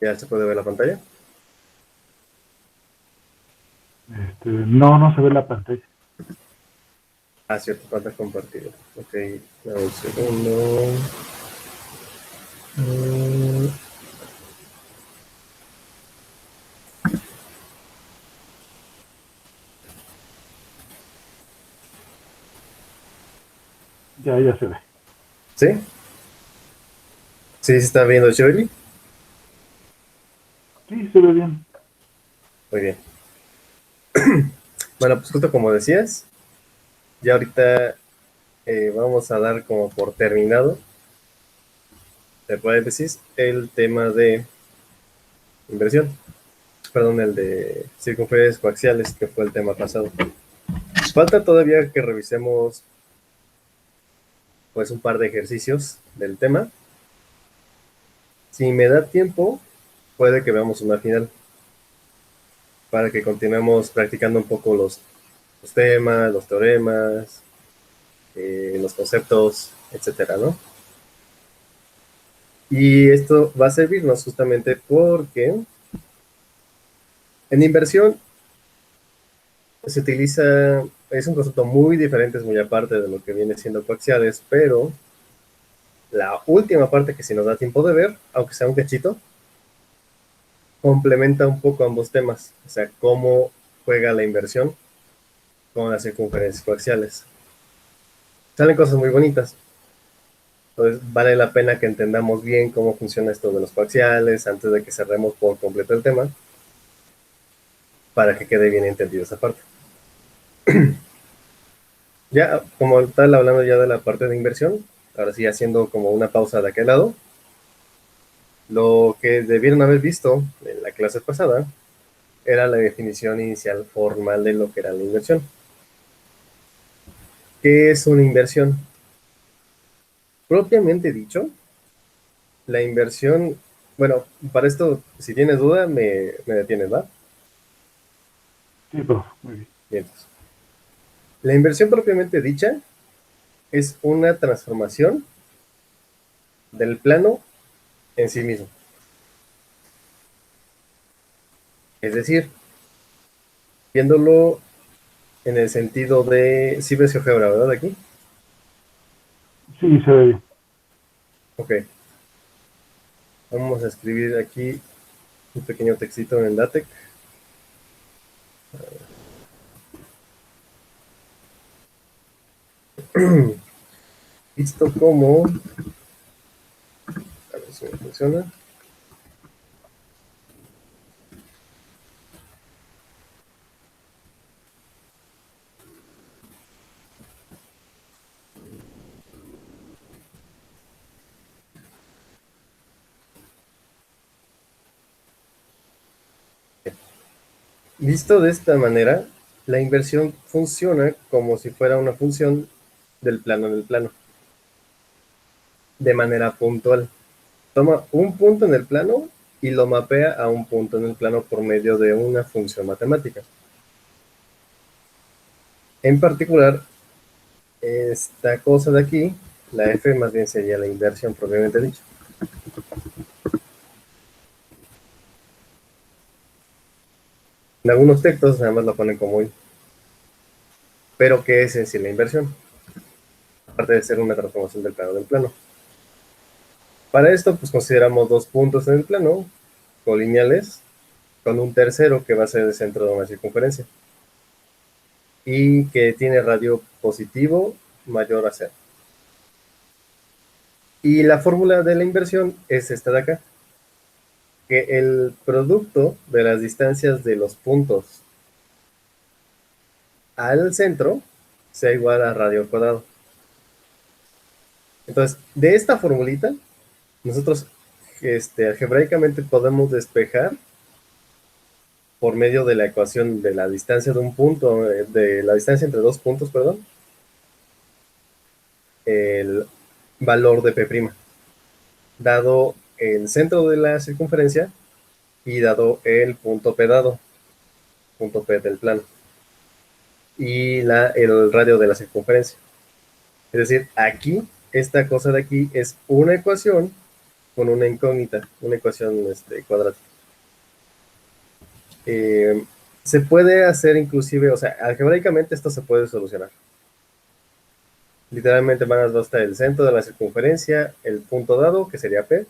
¿Ya se puede ver la pantalla? No, no se ve la pantalla. Ah, cierto, falta compartir. Ok, dame un segundo. Mm, Ya se ve. ¿Sí? ¿Sí se está viendo Shirley? Sí, se ve bien. Muy bien. Bueno, pues justo como decías, ya ahorita vamos a dar como por terminado, de paréntesis, el tema de inversión. Perdón, el de circunferencias coaxiales, que fue el tema pasado. Falta todavía que revisemos pues un par de ejercicios del tema. Si me da tiempo, puede que veamos una final para que continuemos practicando un poco los temas, los teoremas, los conceptos, etcétera, ¿no? Y esto va a servirnos justamente porque en inversión se utiliza, es un concepto muy diferente, es muy aparte de lo que viene siendo coaxiales, pero la última parte que si nos da tiempo de ver, aunque sea un cachito, complementa un poco ambos temas, o sea, cómo juega la inversión con las circunferencias coaxiales. Salen cosas muy bonitas, entonces vale la pena que entendamos bien cómo funciona esto de los coaxiales antes de que cerremos por completo el tema, para que quede bien entendido esa parte. Ya como tal, hablando ya de la parte de inversión, ahora sí haciendo como una pausa de aquel lado, lo que debieron haber visto en la clase pasada era la definición inicial formal de lo que era la inversión. ¿Qué es una inversión? Propiamente dicho, la inversión, bueno, para esto, si tienes duda, me detienes, ¿va? Sí, profe, muy bien. Bien, pues. La inversión propiamente dicha es una transformación del plano en sí mismo. Es decir, viéndolo en el sentido de, sí ves GeoGebra, ¿verdad? Aquí. Sí, se ve bien. Ok, vamos a escribir aquí un pequeño textito en el LaTeX. Visto como, a ver si me funciona. Visto de esta manera, la inversión funciona como si fuera una función del plano en el plano, de manera puntual. Toma un punto en el plano y lo mapea a un punto en el plano por medio de una función matemática. En particular, esta cosa de aquí, la f más bien sería la inversión propiamente dicha. En algunos textos además lo ponen como y. Pero ¿qué es en sí la inversión? Aparte de ser una transformación del plano del plano. Para esto, pues consideramos dos puntos en el plano, colineales, con un tercero que va a ser el centro de una circunferencia y que tiene radio positivo mayor a cero. Y la fórmula de la inversión es esta de acá, que el producto de las distancias de los puntos al centro sea igual a radio al cuadrado. Entonces, de esta formulita, nosotros algebraicamente podemos despejar por medio de la ecuación de la distancia de un punto, de la distancia entre dos puntos, perdón, el valor de P', dado el centro de la circunferencia y dado el punto P dado, punto P del plano, y el radio de la circunferencia. Es decir, aquí, esta cosa de aquí es una ecuación con una incógnita, una ecuación cuadrática. Se puede hacer inclusive, o sea, algebraicamente esto se puede solucionar. Literalmente van a estar el centro de la circunferencia, el punto dado, que sería P,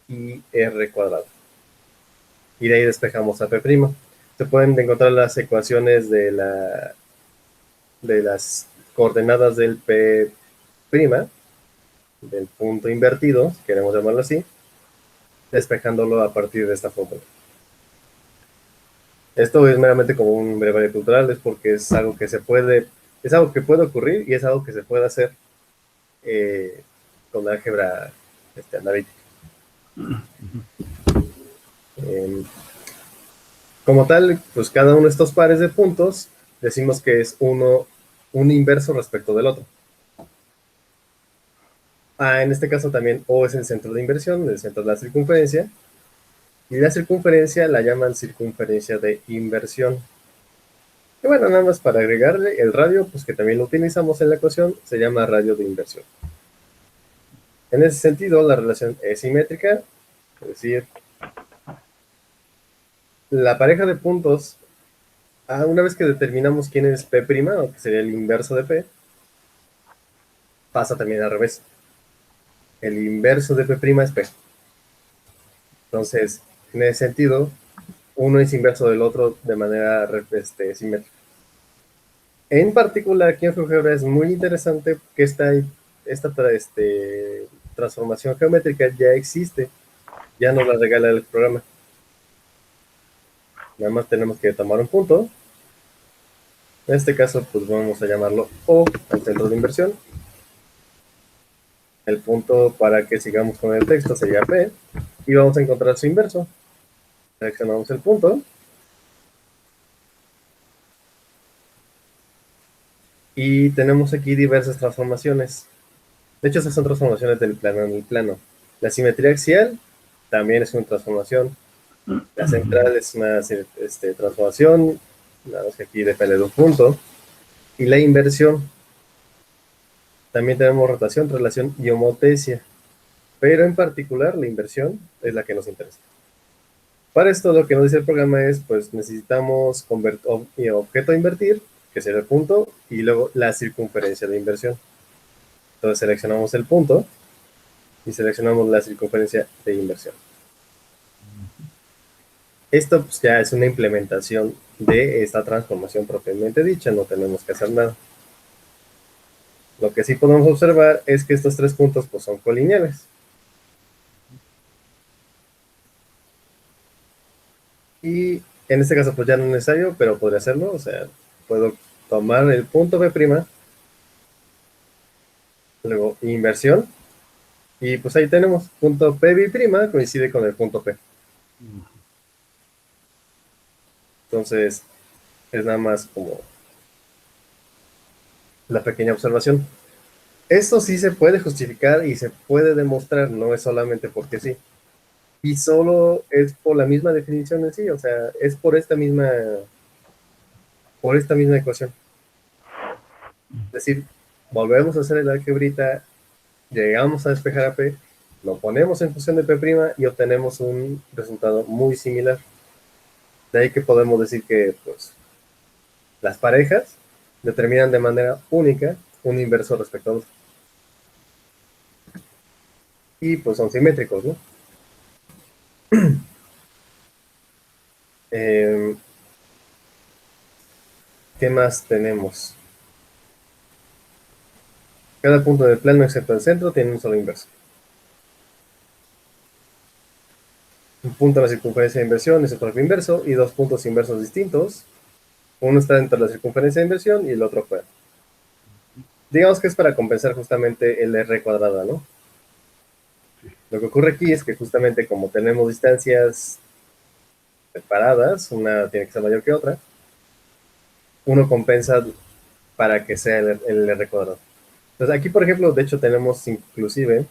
y R cuadrado. Y de ahí despejamos a P'. Se pueden encontrar las ecuaciones de las coordenadas del P', del punto invertido, si queremos llamarlo así, despejándolo a partir de esta fórmula. Esto es meramente como un brevario cultural, es porque es algo que es algo que puede ocurrir y es algo que se puede hacer con álgebra analítica. Como tal, pues cada uno de estos pares de puntos decimos que es un inverso respecto del otro. En este caso también O es el centro de inversión, el centro de la circunferencia, y la circunferencia la llaman circunferencia de inversión. Y bueno, nada más para agregarle el radio, pues que también lo utilizamos en la ecuación, se llama radio de inversión. En ese sentido, la relación es simétrica, es decir, la pareja de puntos, una vez que determinamos quién es P', o que sería el inverso de P, pasa también al revés. El inverso de P' es P. Entonces, en ese sentido, uno es inverso del otro de manera simétrica. En particular, aquí en GeoGebra es muy interesante que esta transformación geométrica ya existe, ya nos la regala el programa. Nada más tenemos que tomar un punto. En este caso, pues vamos a llamarlo O, al centro de inversión. El punto para que sigamos con el texto sería P, y vamos a encontrar su inverso. Seleccionamos el punto. Y tenemos aquí diversas transformaciones. De hecho, esas son transformaciones del plano en el plano. La simetría axial también es una transformación. La central es una transformación, nada más que aquí depende de un punto. Y la inversión. También tenemos rotación, traslación y homotesia. Pero en particular, la inversión es la que nos interesa. Para esto, lo que nos dice el programa es, pues necesitamos objeto a invertir, que sería el punto, y luego la circunferencia de inversión. Entonces seleccionamos el punto y seleccionamos la circunferencia de inversión. Esto pues, ya es una implementación de esta transformación propiamente dicha, no tenemos que hacer nada. Lo que sí podemos observar es que estos tres puntos pues, son colineales. Y en este caso pues ya no es necesario, pero podría hacerlo, o sea, puedo tomar el punto P', luego inversión, y pues ahí tenemos, punto P' coincide con el punto P. Entonces, es nada más como la pequeña observación. Esto sí se puede justificar y se puede demostrar, no es solamente porque sí. Y solo es por la misma definición en sí, o sea, es por esta misma ecuación. Es decir, volvemos a hacer el algebrita, llegamos a despejar a P, lo ponemos en función de P' y obtenemos un resultado muy similar. De ahí que podemos decir que pues, las parejas determinan de manera única un inverso respecto a otro. Y pues son simétricos, ¿no? ¿Qué más tenemos? Cada punto del plano excepto el centro tiene un solo inverso. Un punto de la circunferencia de inversión es su propio inverso y dos puntos inversos distintos. Uno está dentro de la circunferencia de inversión y el otro fuera. Digamos que es para compensar justamente el R cuadrada, ¿no? Lo que ocurre aquí es que justamente como tenemos distancias separadas, una tiene que ser mayor que otra, uno compensa para que sea el R cuadrado. Entonces aquí, por ejemplo, de hecho tenemos inclusive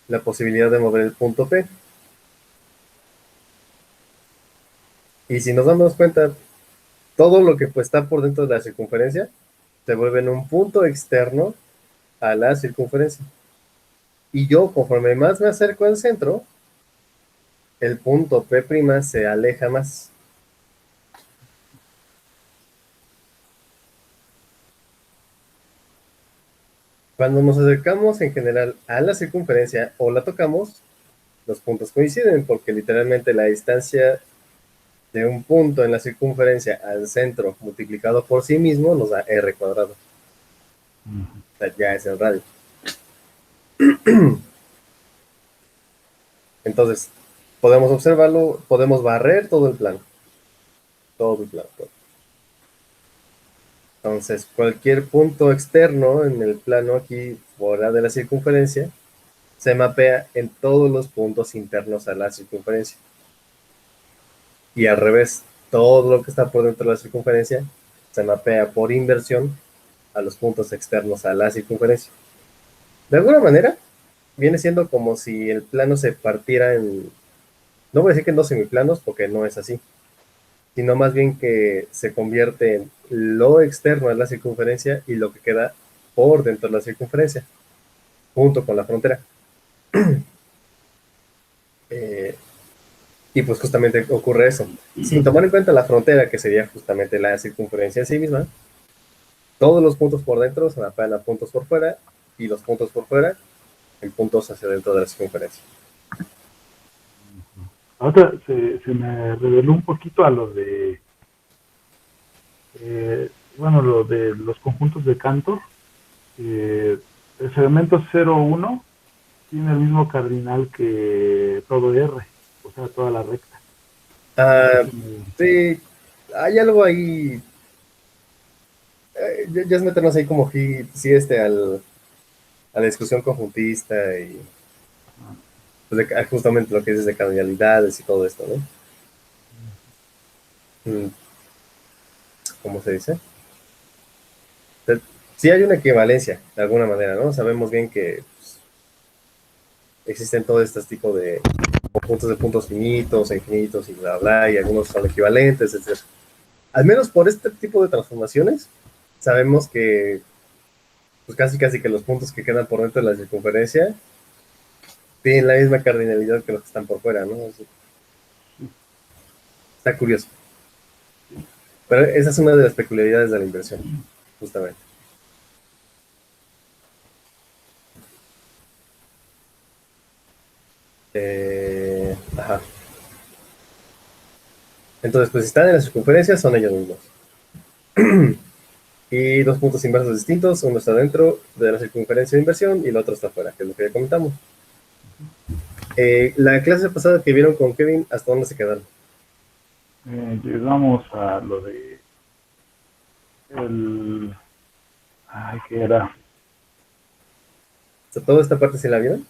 la posibilidad de mover el punto P. Y si nos damos cuenta, todo lo que pues, está por dentro de la circunferencia se vuelve en un punto externo a la circunferencia. Y yo, conforme más me acerco al centro, el punto P' se aleja más. Cuando nos acercamos en general a la circunferencia o la tocamos, los puntos coinciden porque literalmente la distancia de un punto en la circunferencia al centro multiplicado por sí mismo nos da r cuadrado. Ujú. O sea, ya es el radio. Entonces, podemos observarlo, podemos barrer todo el plano. Todo el plano. Todo. Entonces, cualquier punto externo en el plano aquí fuera de la circunferencia se mapea en todos los puntos internos a la circunferencia. Y al revés, todo lo que está por dentro de la circunferencia se mapea por inversión a los puntos externos a la circunferencia. De alguna manera, viene siendo como si el plano se partiera en, no voy a decir que en dos semiplanos, porque no es así, sino más bien que se convierte en lo externo a la circunferencia y lo que queda por dentro de la circunferencia, junto con la frontera. Eh, y pues justamente ocurre eso. Sin tomar en cuenta la frontera, que sería justamente la circunferencia en sí misma, todos los puntos por dentro se mapean a puntos por fuera y los puntos por fuera en puntos hacia dentro de la circunferencia. Ahora se me reveló un poquito a lo de, bueno, lo de los conjuntos de Cantor. El segmento 0,1 tiene el mismo cardinal que todo R, o sea, toda la recta. Así Ah, se me... sí, hay algo ahí, ya es meternos ahí como sí, a la discusión conjuntista y pues, justamente lo que dices de cardinalidades y todo esto, ¿no? Mm, ¿Cómo se dice? Sí hay una equivalencia, de alguna manera, ¿no? Sabemos bien que pues, existen todos estos tipos de conjuntos de puntos finitos e infinitos y bla, bla, y algunos son equivalentes, etc. Al menos por este tipo de transformaciones, sabemos que pues casi que los puntos que quedan por dentro de la circunferencia tienen la misma cardinalidad que los que están por fuera, ¿no? Está curioso. Pero esa es una de las peculiaridades de la inversión, justamente. Ajá. Entonces, pues si están en la circunferencia, son ellos mismos. Y dos puntos inversos distintos, uno está dentro de la circunferencia de inversión y el otro está afuera, que es lo que ya comentamos. La clase pasada que vieron con Kevin, ¿hasta dónde se quedaron? Llegamos a lo de el... Ay, ¿qué era? O sea, ¿toda esta parte sí la vieron?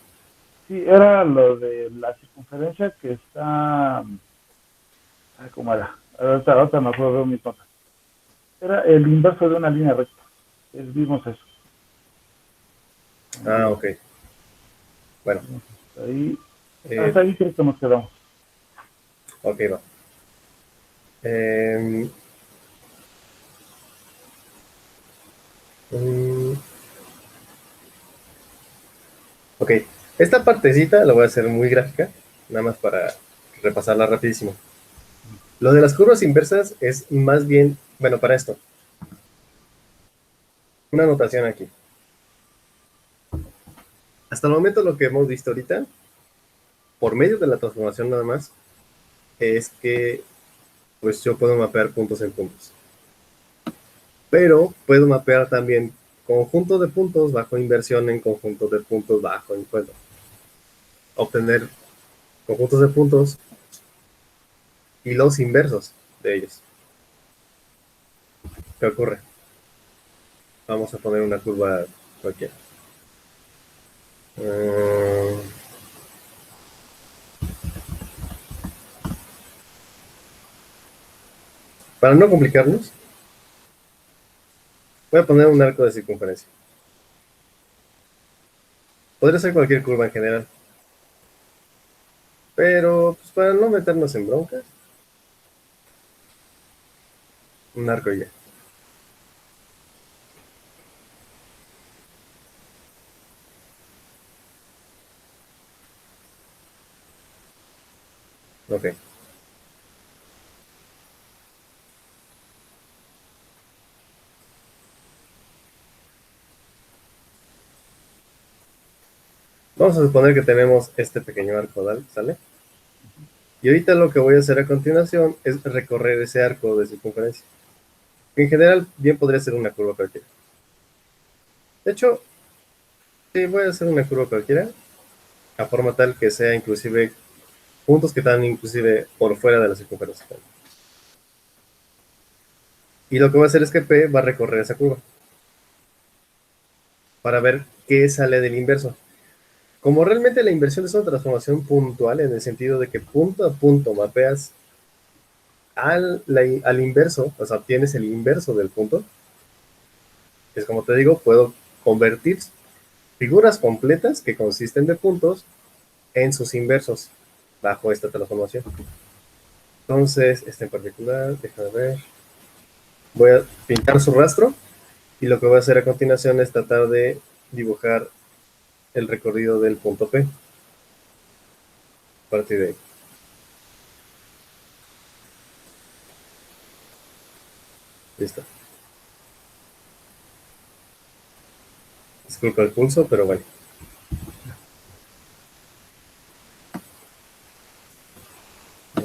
Sí, era lo de la circunferencia que está... Ay, ¿cómo era? Ahorita me acuerdo de mis notas. Era el inverso de una línea recta. Vimos eso. Ah, ok. Bueno, Vimos ahí. eh, Hasta ahí creo que nos quedamos. ok, va. Eh, mm, ok, esta partecita la voy a hacer muy gráfica, nada más para repasarla rapidísimo. Lo de las curvas inversas es más bien, bueno, para esto, una anotación aquí. Hasta el momento lo que hemos visto ahorita, por medio de la transformación nada más, es que pues yo puedo mapear puntos en puntos. Pero puedo mapear también conjunto de puntos bajo inversión en conjunto de puntos bajo encuentro. Obtener conjuntos de puntos y los inversos de ellos. ¿Qué ocurre? Vamos a poner una curva cualquiera. Uh, para no complicarnos, voy a poner un arco de circunferencia. Podría ser cualquier curva en general, pero pues, para no meternos en broncas, un arco ya. Ok. Vamos a suponer que tenemos este pequeño arco, ¿sale? Y ahorita lo que voy a hacer a continuación es recorrer ese arco de circunferencia. Que en general bien podría ser una curva cualquiera. De hecho, sí, voy a hacer una curva cualquiera, a forma tal que sea inclusive puntos que están inclusive por fuera de la circunferencia. Y lo que voy a hacer es que P va a recorrer esa curva para ver qué sale del inverso. Como realmente la inversión es una transformación puntual en el sentido de que punto a punto mapeas al inverso, o sea, obtienes el inverso del punto, es como te digo, puedo convertir figuras completas que consisten de puntos en sus inversos bajo esta transformación. Entonces, este en particular, déjame ver, voy a pintar su rastro y lo que voy a hacer a continuación es tratar de dibujar el recorrido del punto P. A partir de ahí. Listo. Disculpa el pulso, pero bueno.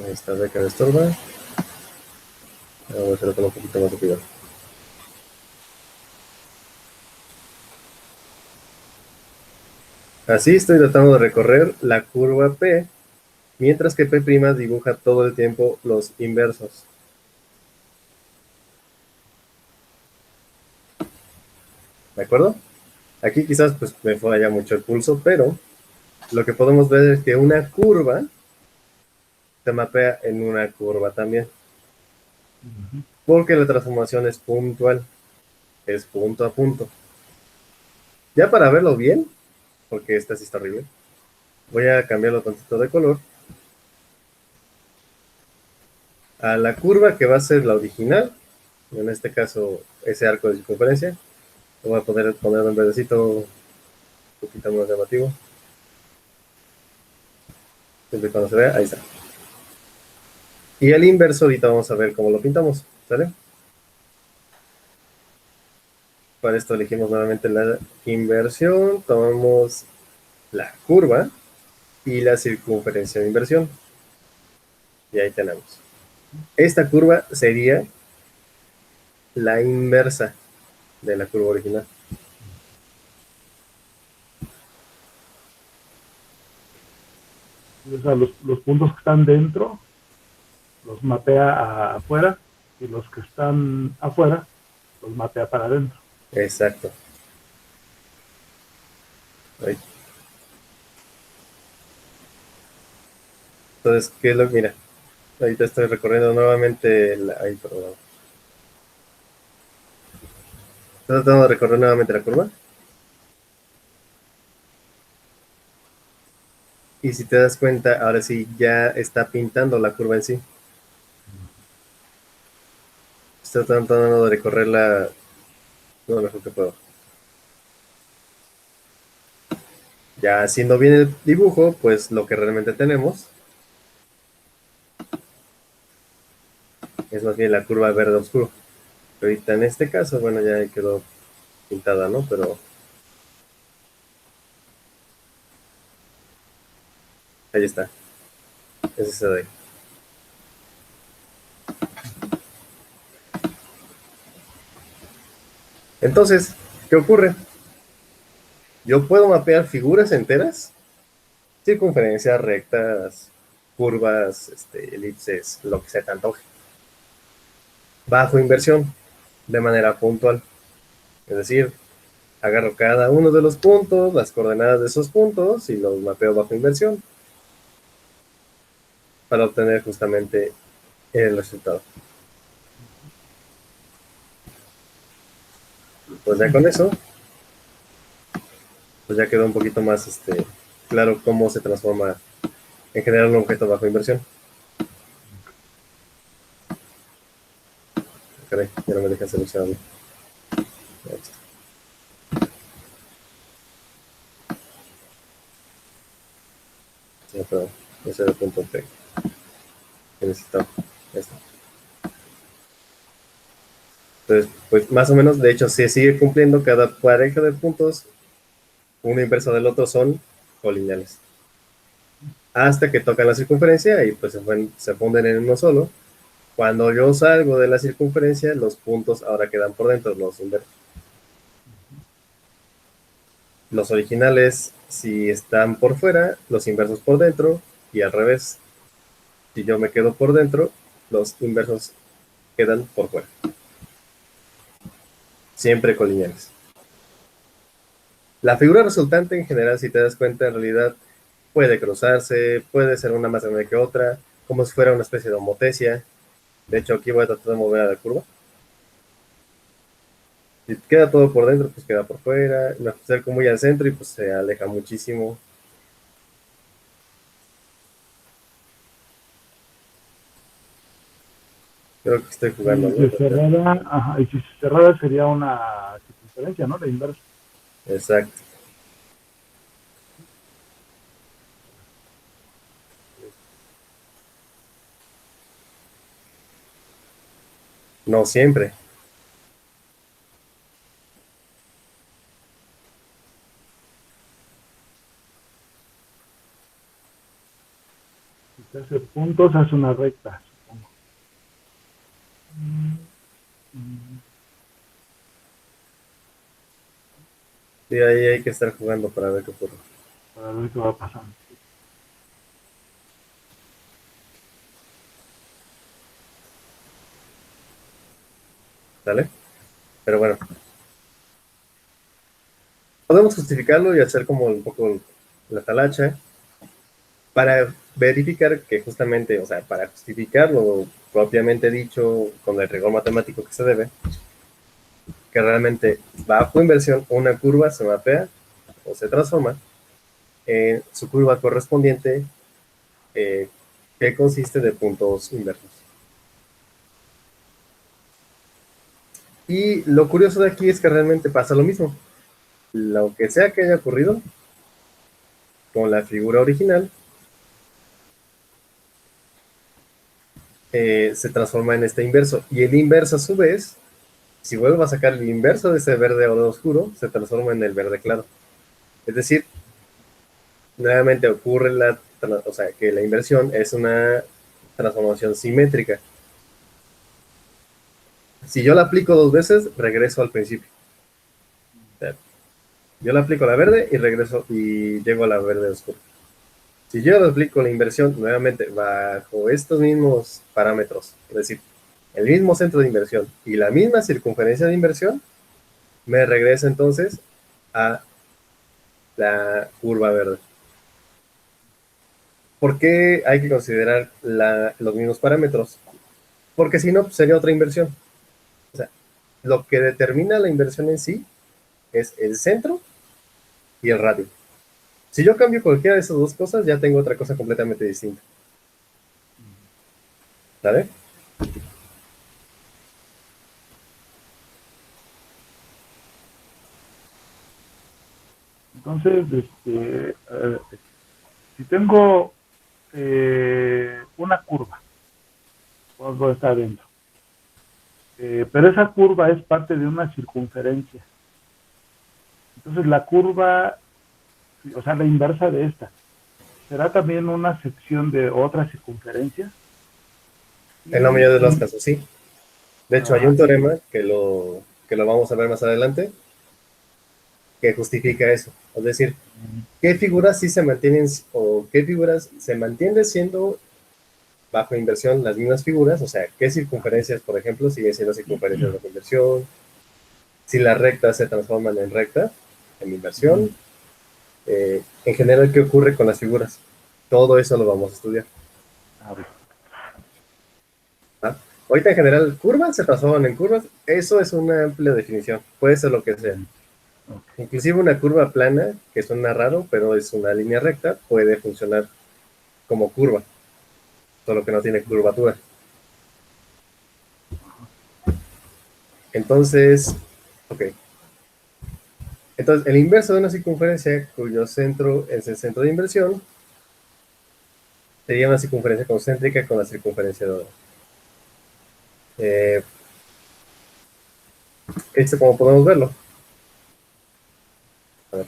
Esta beca de estorba. Vamos a hacerlo con un poquito más de cuidado. Así estoy tratando de recorrer la curva P, mientras que P' dibuja todo el tiempo los inversos. ¿De acuerdo? Aquí quizás pues me falla mucho el pulso, pero lo que podemos ver es que una curva se mapea en una curva también, porque la transformación es puntual, es punto a punto. Ya para verlo bien, porque esta sí está horrible, voy a cambiarlo tantito de color a la curva que va a ser la original, en este caso ese arco de circunferencia. Lo voy a poner en verdecito, un poquito más llamativo. Siempre y cuando se vea, ahí está. Y el inverso ahorita vamos a ver cómo lo pintamos, ¿sale? Para esto elegimos nuevamente la inversión, tomamos la curva y la circunferencia de inversión. Y ahí tenemos. Esta curva sería la inversa de la curva original. O sea, los puntos que están dentro los mapea afuera y los que están afuera los mapea para adentro. Exacto. Ahí. Entonces, ¿qué es lo que mira? Ahorita estoy recorriendo nuevamente ahí, perdón. Estoy tratando de recorrer nuevamente la curva. Y si te das cuenta, ahora sí ya está pintando la curva en sí. Estoy tratando de recorrerla lo mejor que puedo. Ya haciendo bien el dibujo, pues lo que realmente tenemos es más bien la curva verde oscuro. Pero ahorita en este caso, bueno, ya quedó pintada, ¿no? Pero ahí está. Es esa de ahí. Entonces, ¿qué ocurre? Yo puedo mapear figuras enteras, circunferencias, rectas, curvas, elipses, lo que se te antoje, bajo inversión, de manera puntual. Es decir, agarro cada uno de los puntos, las coordenadas de esos puntos y los mapeo bajo inversión para obtener justamente el resultado. Pues ya con eso, pues ya quedó un poquito más claro cómo se transforma en general un objeto bajo inversión. Caray, ya no me deja seleccionarlo. Sí, perdón, ese era el punto P. que necesitamos. Esto. Entonces, pues más o menos, de hecho, se sigue cumpliendo cada pareja de puntos, uno inverso del otro son colineales. Hasta que tocan la circunferencia y pues se funden en uno solo. Cuando yo salgo de la circunferencia, los puntos ahora quedan por dentro, los inversos. Los originales, si están por fuera, los inversos por dentro, y al revés, si yo me quedo por dentro, los inversos quedan por fuera. Siempre colineales. La figura resultante en general, si te das cuenta, en realidad puede cruzarse, puede ser una más grande que otra, como si fuera una especie de homotesia. De hecho, aquí voy a tratar de mover a la curva. Si queda todo por dentro, pues queda por fuera. Me acerco muy al centro y pues se aleja muchísimo. Creo que estoy jugando, Y ¿no? si cerrara, ajá, y si cerrara sería una circunferencia, ¿no? La inversa. Exacto. No siempre. Si se hace puntos, hace una recta, supongo. Sí, ahí hay que estar jugando para ver qué ocurre. Para ver qué va pasando. ¿Sale? Pero bueno, podemos justificarlo y hacer como un poco la talacha para verificar que justamente, o sea, para justificarlo propiamente dicho con el rigor matemático que se debe, que realmente bajo inversión una curva se mapea o se transforma en su curva correspondiente eh, que consiste de puntos inversos. Y lo curioso de aquí es que realmente pasa lo mismo. Lo que sea que haya ocurrido con la figura original, se transforma en este inverso. Y el inverso, a su vez, si vuelvo a sacar el inverso de ese verde oro oscuro, se transforma en el verde claro. Es decir, nuevamente ocurre o sea, que la inversión es una transformación simétrica. Si yo la aplico dos veces, regreso al principio. O sea, yo la aplico a la verde y regreso y llego a la verde oscura. Si yo aplico la inversión nuevamente bajo estos mismos parámetros, es decir, el mismo centro de inversión y la misma circunferencia de inversión, me regresa entonces a la curva verde. ¿Por qué hay que considerar los mismos parámetros? Porque si no, sería otra inversión. O sea, lo que determina la inversión en sí es el centro y el radio. Si yo cambio cualquiera de esas dos cosas, ya tengo otra cosa completamente distinta. ¿Vale? Entonces, si tengo una curva, puedo estar dentro. Pero esa curva es parte de una circunferencia. Entonces la curva, o sea, la inversa de esta, ¿será también una sección de otra circunferencia? En la Y, mayoría de los casos, sí. De hecho, hay un ajá, teorema que lo vamos a ver más adelante que justifica eso. Es decir, qué figuras sí se mantienen o qué figuras se mantienen siendo bajo inversión las mismas figuras, o sea, qué circunferencias, por ejemplo, siguen siendo circunferencias bajo inversión, si las rectas se transforman en rectas, en inversión, en general, qué ocurre con las figuras. Todo eso lo vamos a estudiar. a ver, ¿Ah? Ahorita en general, curvas se transforman en curvas, eso es una amplia definición, puede ser lo que sea. okay. Inclusive una curva plana, que suena raro, pero es una línea recta, puede funcionar como curva, solo que no tiene curvatura. Entonces, ok. Entonces, el inverso de una circunferencia cuyo centro es el centro de inversión, sería una circunferencia concéntrica con la circunferencia de eh, esto como podemos verlo. A ver.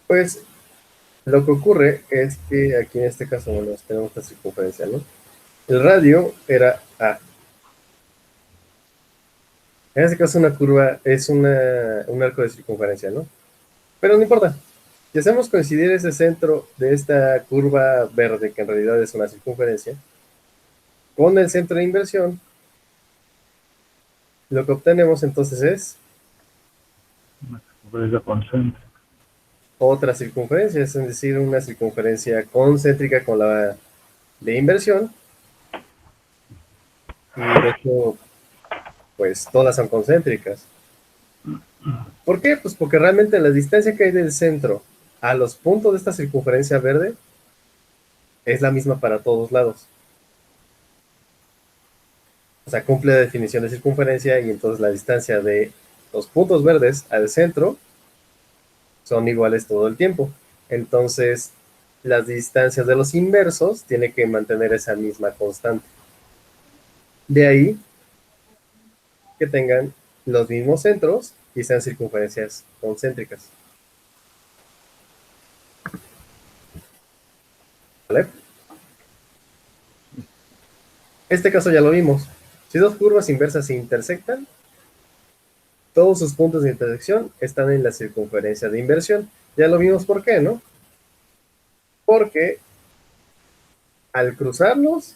Pues lo que ocurre es que aquí en este caso, bueno, tenemos esta circunferencia, ¿no? El radio era A. En este caso una curva es un arco de circunferencia, ¿no? Pero no importa. Si hacemos coincidir ese centro de esta curva verde, que en realidad es una circunferencia, con el centro de inversión, lo que obtenemos entonces es Una circunferencia concéntrica. otra circunferencia, es decir, una circunferencia concéntrica con la de inversión, y de hecho, pues todas son concéntricas. ¿Por qué? Pues porque realmente la distancia que hay del centro a los puntos de esta circunferencia verde es la misma para todos lados. O sea, cumple la definición de circunferencia y entonces la distancia de los puntos verdes al centro son iguales todo el tiempo. Entonces, las distancias de los inversos tienen que mantener esa misma constante. De ahí que tengan los mismos centros y sean circunferencias concéntricas. ¿Vale? Este caso ya lo vimos. Si dos curvas inversas se intersectan, todos sus puntos de intersección están en la circunferencia de inversión. Ya lo vimos por qué, ¿no? Porque al cruzarlos,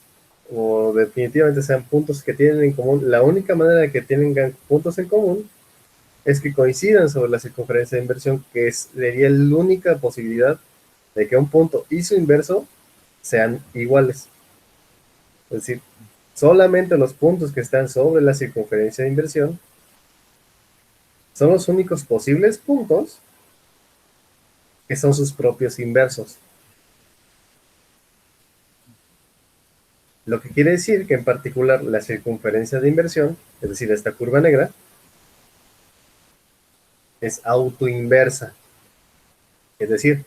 o definitivamente sean puntos que tienen en común, la única manera de que tengan puntos en común es que coincidan sobre la circunferencia de inversión, que sería la única posibilidad de que un punto y su inverso sean iguales. Es decir, solamente los puntos que están sobre la circunferencia de inversión son los únicos posibles puntos que son sus propios inversos. Lo que quiere decir que en particular la circunferencia de inversión, es decir, esta curva negra, es autoinversa. Es decir,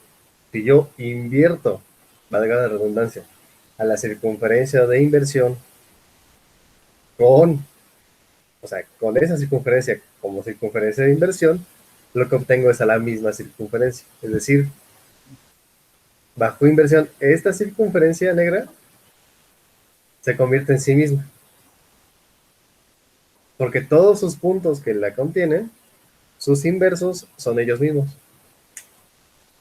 si yo invierto, valga la redundancia, a la circunferencia de inversión con, o sea, con esa circunferencia como circunferencia de inversión, lo que obtengo es a la misma circunferencia. Es decir, bajo inversión, esta circunferencia negra se convierte en sí misma, porque todos sus puntos que la contienen, sus inversos son ellos mismos,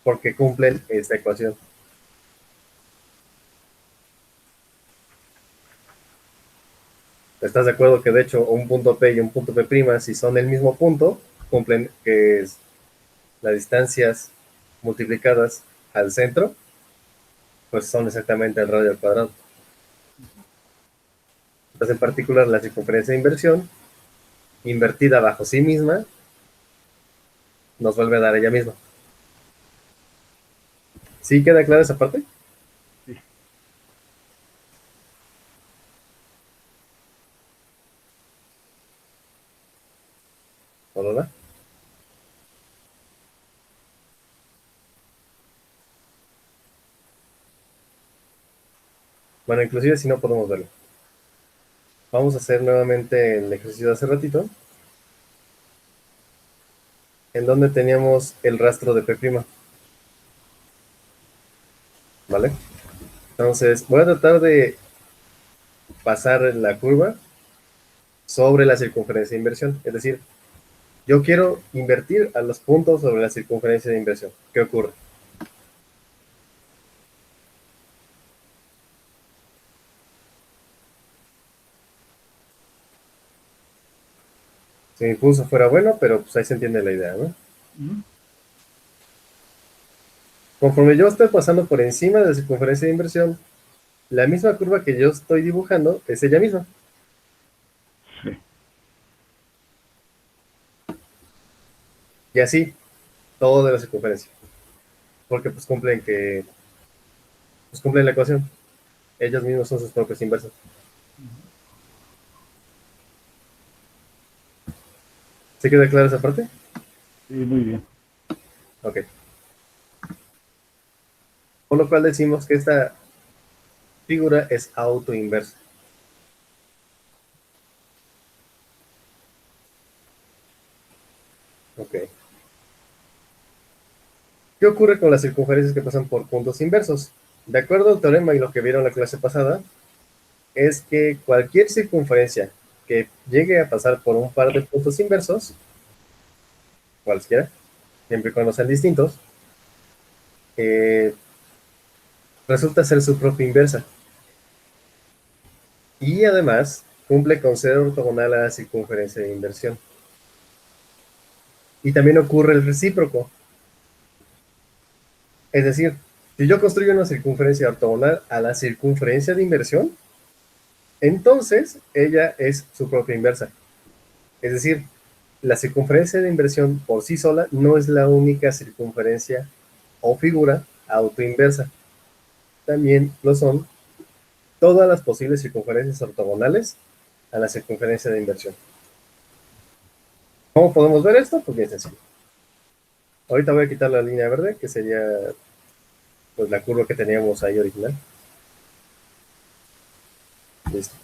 porque cumplen esta ecuación. ¿Estás de acuerdo que de hecho un punto P y un punto P', si son el mismo punto, cumplen que es las distancias multiplicadas al centro, pues son exactamente el radio al cuadrado? Entonces, en particular, la circunferencia de inversión, invertida bajo sí misma, nos vuelve a dar ella misma. ¿Sí queda clara esa parte? Sí. ¿Hola? Bueno, inclusive si no podemos verlo. Vamos a hacer nuevamente el ejercicio de hace ratito, en donde teníamos el rastro de P', ¿vale? Entonces, voy a tratar de pasar la curva sobre la circunferencia de inversión. Es decir, yo quiero invertir a los puntos sobre la circunferencia de inversión. ¿Qué ocurre? Si mi impulso fuera bueno, pero pues ahí se entiende la idea, ¿no? Conforme yo estoy pasando por encima de la circunferencia de inversión, la misma curva que yo estoy dibujando es ella misma. Sí. Y así, todo de la circunferencia. Porque pues cumplen la ecuación. Ellos mismos son sus propios inversos. ¿Sí queda clara esa parte? Sí, muy bien. Ok. Por lo cual decimos que esta figura es autoinversa. Ok. ¿Qué ocurre con las circunferencias que pasan por puntos inversos? De acuerdo al teorema y lo que vieron en la clase pasada, es que cualquier circunferencia que llegue a pasar por un par de puntos inversos, cualquiera, siempre y cuando sean distintos, resulta ser su propia inversa. Y además cumple con ser ortogonal a la circunferencia de inversión. Y también ocurre el recíproco. Es decir, si yo construyo una circunferencia ortogonal a la circunferencia de inversión, entonces ella es su propia inversa. Es decir, la circunferencia de inversión por sí sola no es la única circunferencia o figura autoinversa. También lo son todas las posibles circunferencias ortogonales a la circunferencia de inversión. ¿Cómo podemos ver esto? Pues bien sencillo. Ahorita voy a quitar la línea verde, que sería pues la curva que teníamos ahí original. Listo.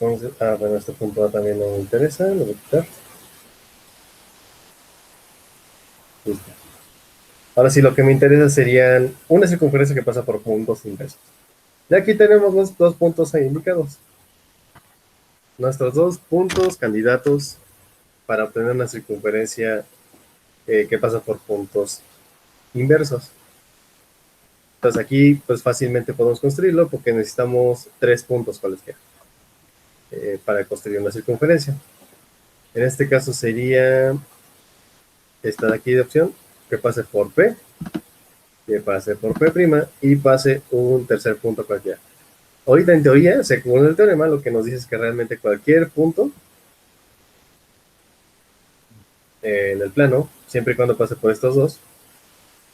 Entonces, bueno, este punto A también no me interesa, lo voy a quitar. Listo. Ahora sí, lo que me interesa serían una circunferencia que pasa por puntos inversos. Y aquí tenemos los dos puntos ahí indicados. Nuestros dos puntos candidatos para obtener una circunferencia que pasa por puntos inversos. Entonces aquí pues fácilmente podemos construirlo porque necesitamos 3 puntos cualesquiera para construir una circunferencia. En este caso sería esta de aquí de opción, que pase por P, que pase por P' y pase un tercer punto cualquiera. Ahorita en teoría, según el teorema, lo que nos dice es que realmente cualquier punto en el plano, siempre y cuando pase por estos dos,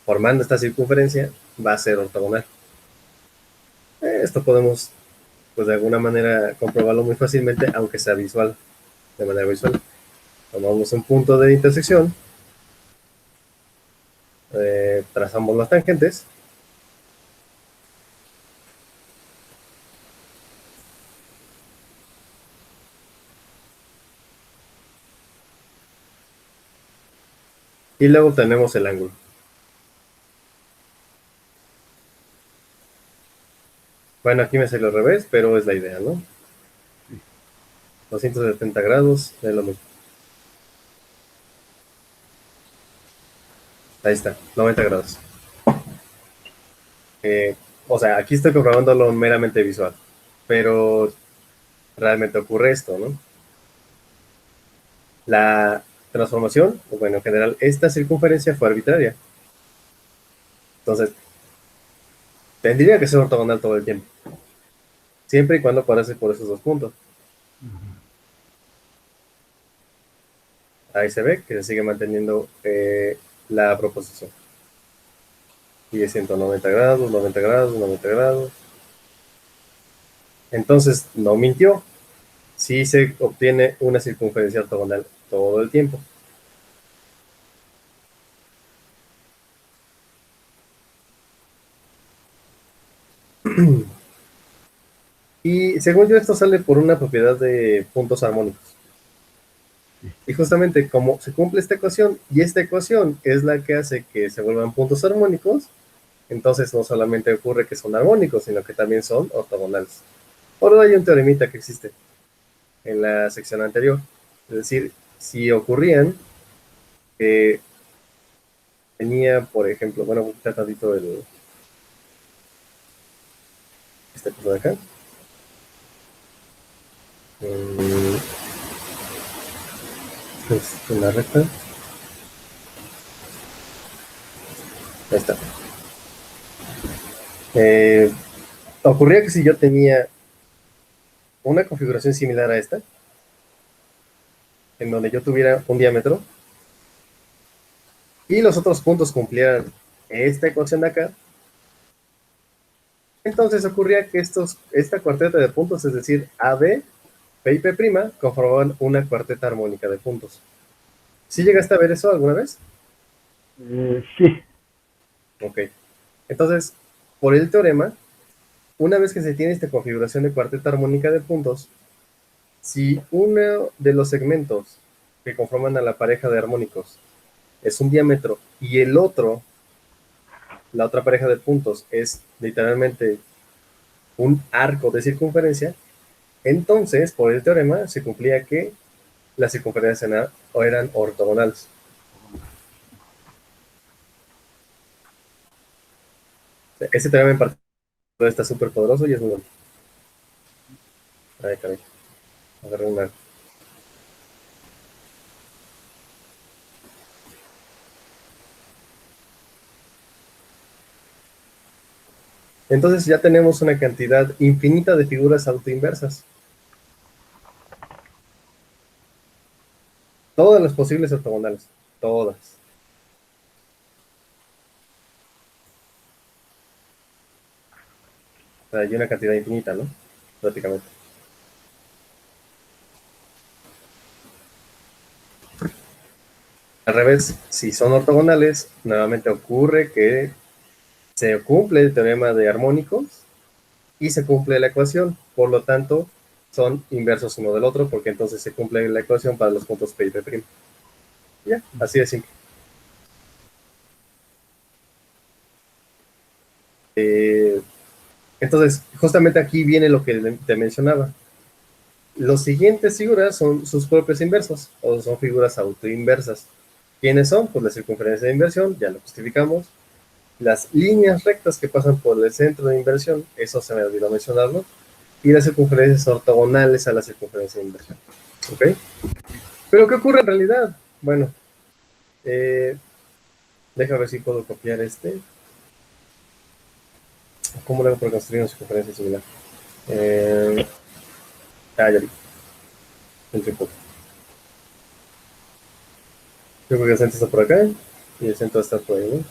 formando esta circunferencia, va a ser ortogonal. Esto podemos, pues de alguna manera, comprobarlo muy fácilmente, aunque sea visual, de manera visual. Tomamos un punto de intersección, trazamos las tangentes, y luego tenemos el ángulo. Bueno, aquí me salió al revés, pero es la idea, ¿no? 270 grados, es lo mismo. Ahí está, 90 grados. O sea, aquí estoy comprobándolo meramente visual, pero realmente ocurre esto, ¿no? La transformación, bueno, en general, esta circunferencia fue arbitraria. Entonces, tendría que ser ortogonal todo el tiempo, siempre y cuando pase por esos dos puntos. Ahí se ve que se sigue manteniendo la proposición. Sigue 190 grados, 90 grados, 90 grados. Entonces, no mintió. Sí se obtiene una circunferencia ortogonal todo el tiempo. Y según yo, esto sale por una propiedad de puntos armónicos. Y justamente como se cumple esta ecuación, y esta ecuación es la que hace que se vuelvan puntos armónicos, entonces no solamente ocurre que son armónicos, sino que también son ortogonales. Por ahora hay un teoremita que existe en la sección anterior. Es decir, si ocurrían que tenía, por ejemplo, bueno, voy a quitar tantito este punto de acá. Es una recta. Ahí está. Ocurría que si yo tenía una configuración similar a esta, en donde yo tuviera un diámetro, y los otros puntos cumplieran esta ecuación de acá, entonces ocurría que esta cuarteta de puntos, es decir, AB, P y P' conformaban una cuarteta armónica de puntos. ¿Sí llegaste a ver eso alguna vez? Sí. Ok. Entonces, por el teorema, una vez que se tiene esta configuración de cuarteta armónica de puntos, si uno de los segmentos que conforman a la pareja de armónicos es un diámetro y el otro, la otra pareja de puntos, es literalmente un arco de circunferencia, entonces, por el teorema, se cumplía que las circunferencias eran ortogonales. Ese teorema en particular está súper poderoso y es muy bueno. Ay, caray, agarré una. Entonces ya tenemos una cantidad infinita de figuras autoinversas. Todas las posibles ortogonales. Todas. O sea, hay una cantidad infinita, ¿no? Prácticamente. Al revés, si son ortogonales, nuevamente ocurre que se cumple el teorema de armónicos y se cumple la ecuación. Por lo tanto, son inversos uno del otro, porque entonces se cumple la ecuación para los puntos P y P'. Ya, así de simple. Eh, entonces, justamente aquí viene lo que te mencionaba. Los siguientes figuras son sus propios inversos, o son figuras autoinversas. ¿Quiénes son? Pues la circunferencia de inversión, ya lo justificamos. Las líneas rectas que pasan por el centro de inversión, eso se me olvidó mencionarlo. Y las circunferencias ortogonales a la circunferencia de inversión. ¿Ok? Pero ¿qué ocurre en realidad? Bueno, eh, déjame ver si puedo copiar este. ¿Cómo lo hago para construir una circunferencia similar? Eh, ya vi. El trípode. Yo creo que el centro está por acá y el centro está por ahí, ¿no?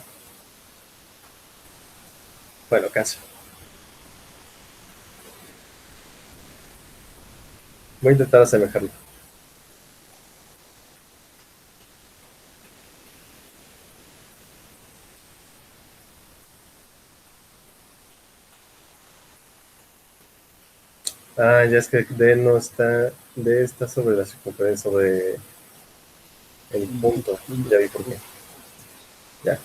Bueno, casi. Voy a intentar asemejarlo. Ah, ya es que D no está. D está sobre la circunferencia, sobre el punto. Ya vi por qué. Ya.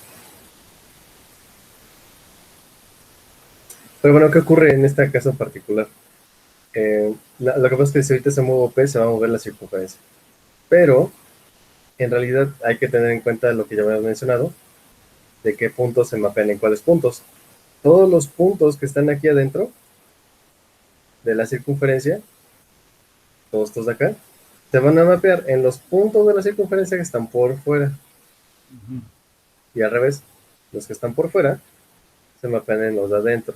Pero bueno, ¿qué ocurre en este caso en particular? Lo que pasa es que si ahorita se mueve P, se va a mover la circunferencia. Pero, en realidad, hay que tener en cuenta lo que ya habíamos mencionado, de qué puntos se mapean en cuáles puntos. Todos los puntos que están aquí adentro de la circunferencia, todos estos de acá, se van a mapear en los puntos de la circunferencia que están por fuera. Y al revés, los que están por fuera se mapean en los de adentro.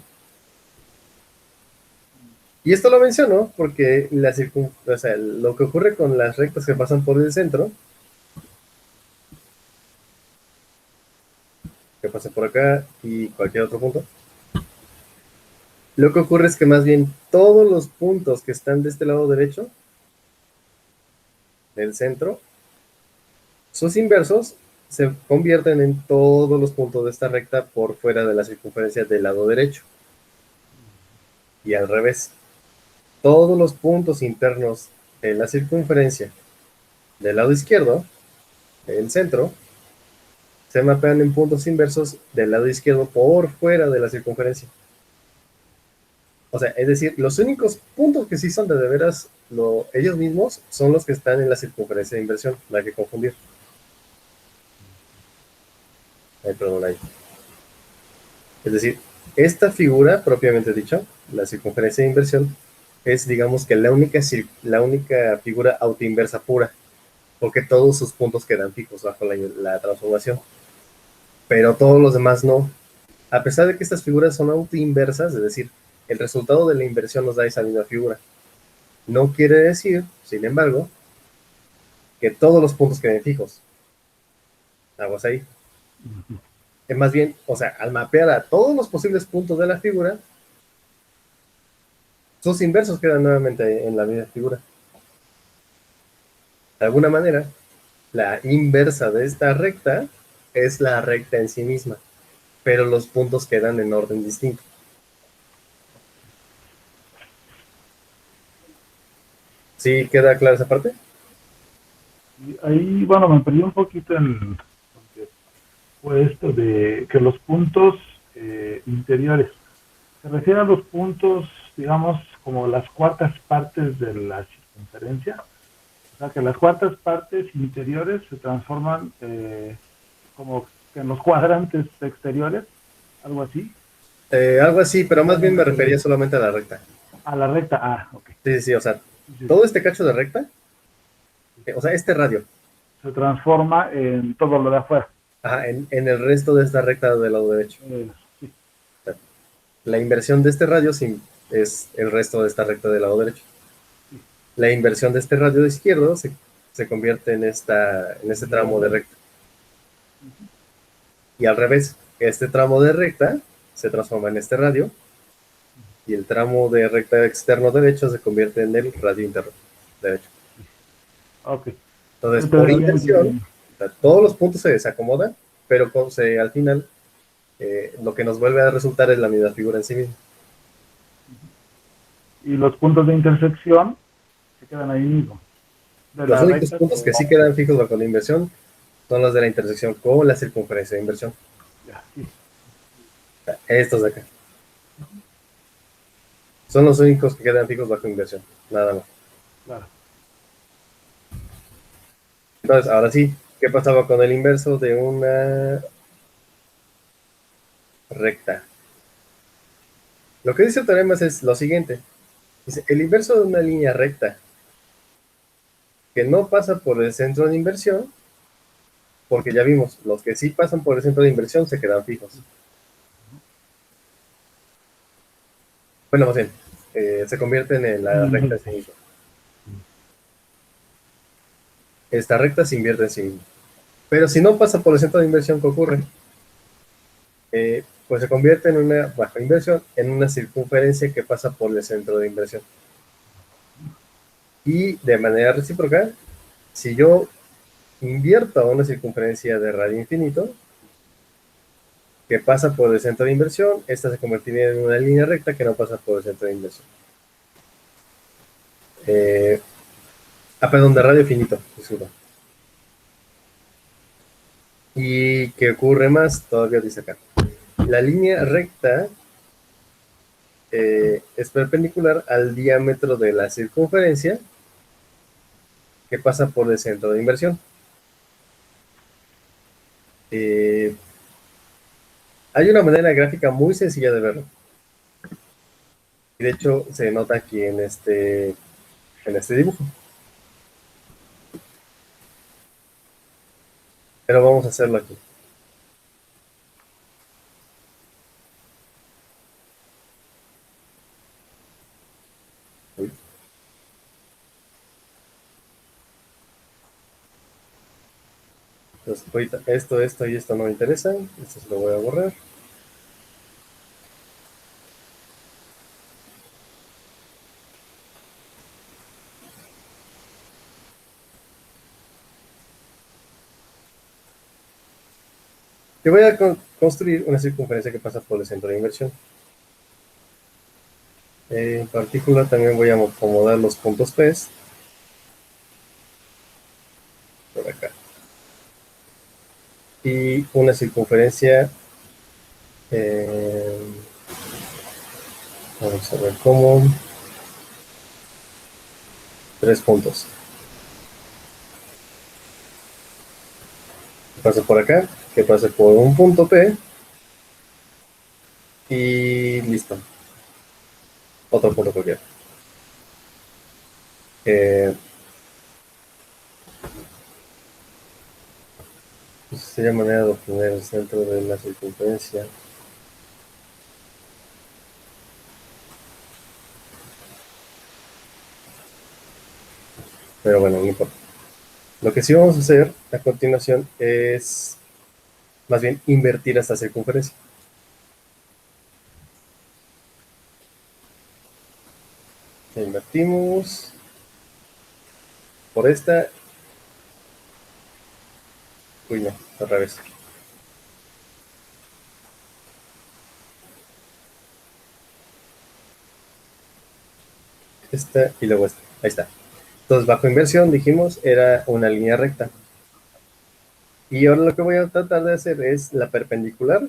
Y esto lo menciono porque o sea, lo que ocurre con las rectas que pasan por el centro, que pasan por acá y cualquier otro punto, lo que ocurre es que más bien todos los puntos que están de este lado derecho del centro, sus inversos se convierten en todos los puntos de esta recta por fuera de la circunferencia del lado derecho. Y al revés, todos los puntos internos de la circunferencia del lado izquierdo, del centro, se mapean en puntos inversos del lado izquierdo por fuera de la circunferencia. O sea, es decir, los únicos puntos que sí son de veras ellos mismos son los que están en la circunferencia de inversión, no hay que confundir. Ay, perdón, ahí. Es decir, esta figura, propiamente dicho, la circunferencia de inversión, es, digamos que la única figura autoinversa pura, porque todos sus puntos quedan fijos bajo la transformación, pero todos los demás no. A pesar de que estas figuras son autoinversas, es decir, el resultado de la inversión nos da esa misma figura. No quiere decir, sin embargo, que todos los puntos queden fijos. Aguas ahí. Es más bien, o sea, al mapear a todos los posibles puntos de la figura, sus inversos quedan nuevamente en la misma figura. De alguna manera, la inversa de esta recta es la recta en sí misma, pero los puntos quedan en orden distinto. ¿Sí queda clara esa parte? Y ahí, bueno, me perdí un poquito porque fue esto de que los puntos interiores, se refiere a los puntos, digamos, como las cuartas partes de la circunferencia, o sea, que las cuartas partes interiores se transforman como que en los cuadrantes exteriores, algo así. Algo así, pero más bien me Este, refería solamente a la recta. a la recta, ok. Sí, sí, sí, o sea, Sí, sí, todo este cacho de recta, sí. o sea, este radio, Se transforma en todo lo de afuera. ajá, en el resto de esta recta del lado derecho. Sí, O sea, la inversión de este radio es el resto de esta recta del lado derecho. sí. La inversión de este radio izquierdo se convierte en este tramo de recta. Ujú. Y al revés, este tramo de recta se transforma en este radio y el tramo de recta externo derecho se convierte en el radio interno derecho. Ok. Entonces, por Entonces ya inversión, entendí. o sea, todos los puntos se desacomodan, pero al final lo que nos vuelve a resultar es la misma figura en sí misma. Y los puntos de intersección se quedan ahí mismo. De Los la únicos recta puntos con... que sí quedan fijos bajo la inversión son los de la intersección con la circunferencia de inversión. Ya, sí. O sea, estos de acá. Son los únicos que quedan fijos bajo inversión. Nada más. Claro. Entonces, ahora sí, ¿qué pasaba con el inverso de una recta? Lo que dice el teorema es lo siguiente. Dice, el inverso de una línea recta que no pasa por el centro de inversión, porque ya vimos, los que sí pasan por el centro de inversión se quedan fijos. Bueno, más bien, se convierten en la recta en sí misma. Esta recta se invierte en sí misma. Pero si no pasa por el centro de inversión, ¿qué ocurre? Pues se convierte en una baja inversión, en una circunferencia que pasa por el centro de inversión. Y de manera recíproca, si yo invierto a una circunferencia de radio infinito, que pasa por el centro de inversión, esta se convertiría en una línea recta que no pasa por el centro de inversión. Eh, perdón, de radio finito, disculpa. ¿Y qué ocurre más? Todavía dice acá. La línea recta es perpendicular al diámetro de la circunferencia que pasa por el centro de inversión. Eh, Hay una manera gráfica muy sencilla de verlo. Y de hecho se nota aquí en este dibujo. Pero vamos a hacerlo aquí. Entonces, ahorita esto y esto no me interesan. Esto se lo voy a borrar. Y voy a construir una circunferencia que pasa por el centro de inversión. En particular también voy a acomodar los puntos P por acá. Y una circunferencia, eh, vamos a ver cómo, 3 puntos. Que pase por acá, que pase por un punto P y listo. Otro punto cualquiera. Eh, pues sería manera de obtener el centro de la circunferencia. Pero bueno, no importa. Lo que sí vamos a hacer a continuación es más bien invertir esta circunferencia. Invertimos por esta Uy, no, al revés. Esta y luego esta. Ahí está. Entonces, bajo inversión, dijimos, era una línea recta. Y ahora lo que voy a tratar de hacer es la perpendicular.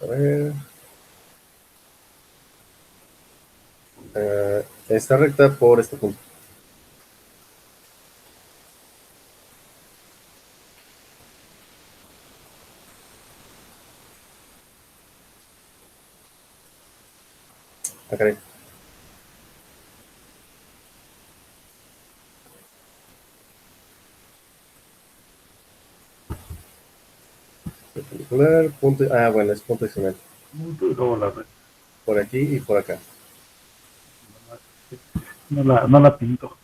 A ver. Esta recta por este punto. Acá. Perpendicular, punto. Ah, bueno, es punto adicional. Punto y luego la recta. Por aquí y por acá. No la pinto.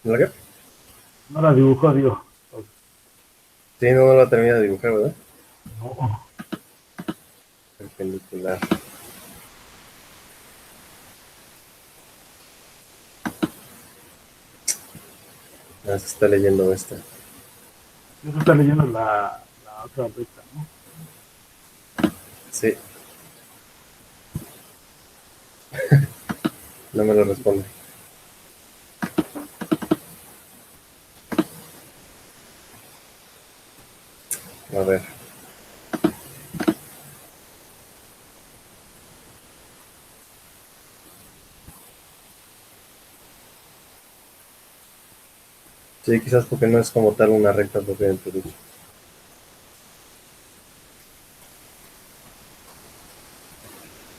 ¿No la qué? No la dibujo, digo. Sí, no la termina de dibujar, ¿verdad? No. Perpendicular. Ah, se está leyendo esta. Eso está leyendo la otra recta, ¿no? Sí, no me lo responde. A ver. Sí, quizás porque no es como tal una recta propiamente dicha.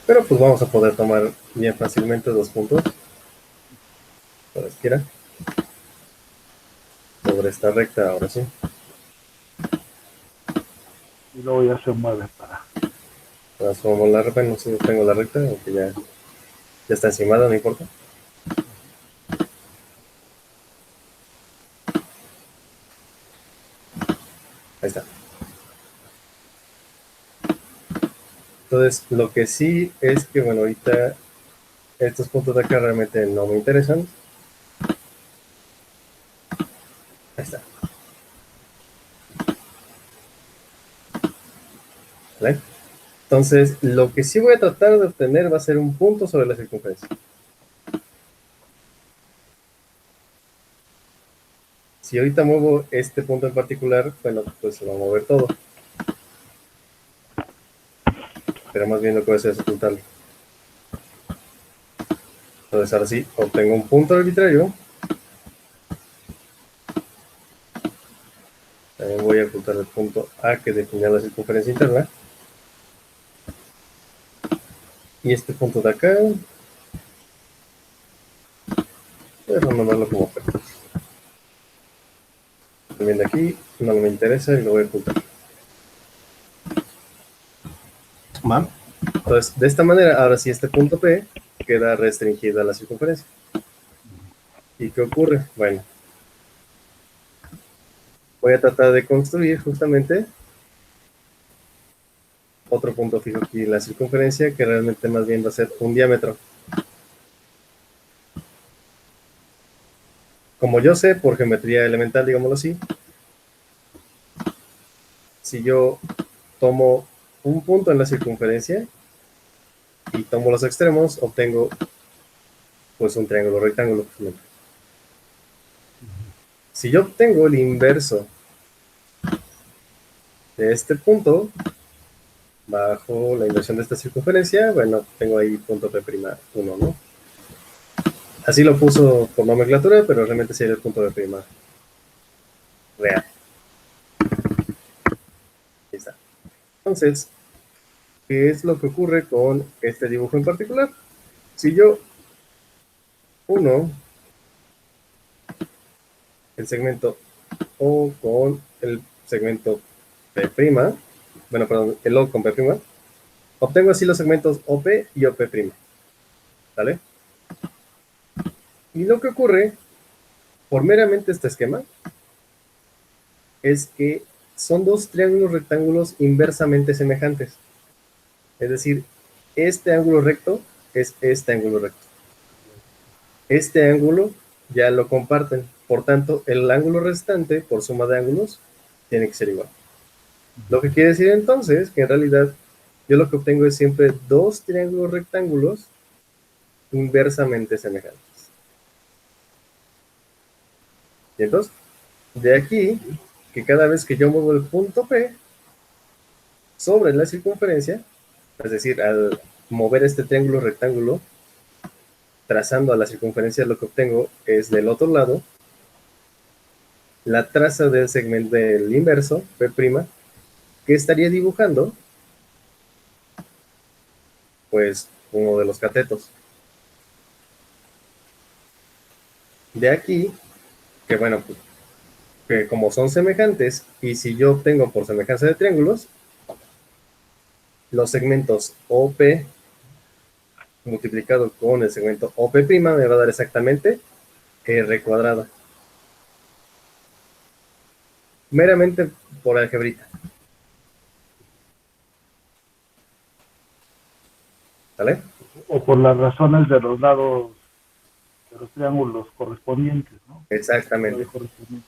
Pero pues vamos a poder tomar bien fácilmente dos puntos. Cualesquiera. Sobre esta recta, ahora sí. Y luego ya se mueve para. Transformo la recta, no sé si tengo la recta, aunque ya está encimada, no importa. Ahí está. Entonces, lo que sí es que, bueno, ahorita estos puntos de acá realmente no me interesan. Ahí está. ¿Vale? Entonces, lo que sí voy a tratar de obtener va a ser un punto sobre la circunferencia. Si ahorita muevo este punto en particular, bueno, pues se va a mover todo. Pero más bien lo que voy a hacer es ocultarlo. Entonces, ahora sí, obtengo un punto arbitrario. También voy a ocultar el punto A que define la circunferencia interna. Y este punto de acá, voy a renomblarlo como P. También de aquí, no me interesa y lo voy a ocultar. ¿Va? Entonces, de esta manera, ahora sí este punto P queda restringida a la circunferencia. ¿Y qué ocurre? Bueno, voy a tratar de construir justamente otro punto fijo aquí en la circunferencia, que realmente más bien va a ser un diámetro. Como yo sé, por geometría elemental, digámoslo así, si yo tomo un punto en la circunferencia y tomo los extremos, obtengo pues un triángulo rectángulo. Si yo obtengo el inverso de este punto, bajo la inversión de esta circunferencia, bueno, tengo ahí punto P'1, ¿no? Así lo puso por nomenclatura, pero realmente sería el punto P' real. Ahí está. Entonces, ¿qué es lo que ocurre con este dibujo en particular? Si yo uno el segmento O con el segmento P', bueno, perdón, el O con P', obtengo así los segmentos OP y OP', ¿vale? Y lo que ocurre, por meramente este esquema, es que son dos triángulos rectángulos inversamente semejantes. Es decir, este ángulo recto es este ángulo recto. Este ángulo ya lo comparten. Por tanto, el ángulo restante por suma de ángulos tiene que ser igual. Lo que quiere decir entonces que en realidad yo lo que obtengo es siempre dos triángulos rectángulos inversamente semejantes. Y entonces, de aquí, que cada vez que yo muevo el punto P sobre la circunferencia, es decir, al mover este triángulo rectángulo, trazando a la circunferencia, lo que obtengo es del otro lado la traza del segmento del inverso, P', que estaría dibujando, pues, uno de los catetos. De aquí, que bueno, pues, que como son semejantes, y si yo obtengo por semejanza de triángulos, los segmentos OP multiplicado con el segmento OP' me va a dar exactamente R cuadrada. Meramente por algebrita. ¿Vale? O por las razones de los lados de los triángulos correspondientes, ¿no? Exactamente. Correspondiente.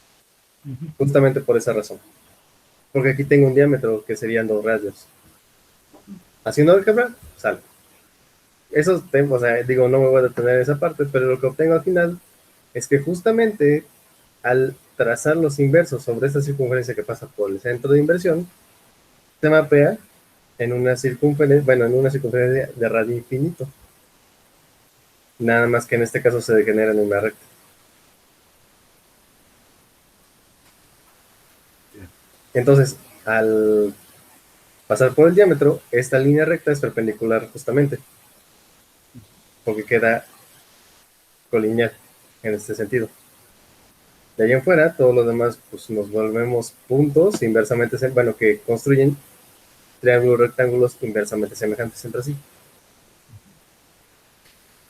Uh-huh. Justamente por esa razón. Porque aquí tengo un diámetro que serían 2 radios. Haciendo álgebra, sale. Esos tiempos, o sea, digo, no me voy a detener en esa parte, pero lo que obtengo al final es que justamente al trazar los inversos sobre esta circunferencia que pasa por el centro de inversión, se mapea en una circunferencia, bueno, en una circunferencia de radio infinito. Nada más que en este caso se degenera en una recta. Entonces, al pasar por el diámetro, esta línea recta es perpendicular justamente, porque queda colineal en este sentido. De ahí en fuera, todo lo demás, pues nos volvemos puntos inversamente, bueno, que construyen triángulos rectángulos inversamente semejantes entre sí.